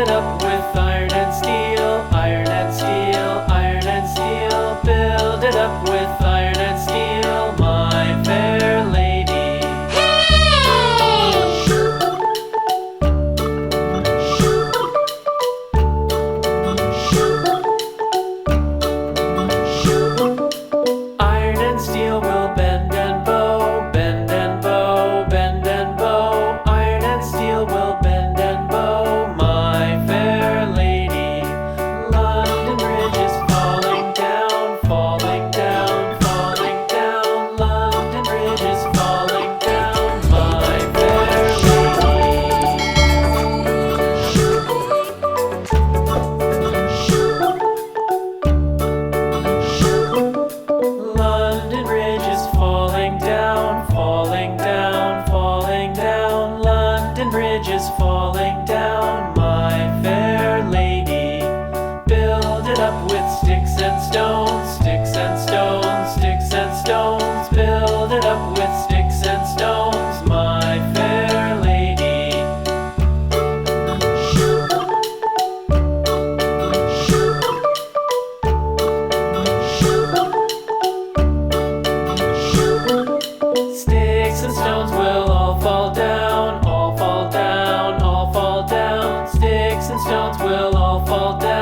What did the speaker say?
it up with iron and steel, iron and steel, iron and steel. Build it up with iron and steel, my fair lady. Iron and steel will bend and bow, bend and bow, bend and bow. Iron and steel will bend and bow, my fair lady. London Bridge is falling down, falling down, falling down. London Bridge is falling down, my fair lady. London Bridge is falling down, falling down, falling down. London Bridge is falling down, my fair lady. Build it up with sticks and stones, sticks and stones, sticks and stones. Build it up with sticks and stones, my fair lady. Sticks and stones will all fall down, all fall down, all fall down. Sticks and stones will all fall down.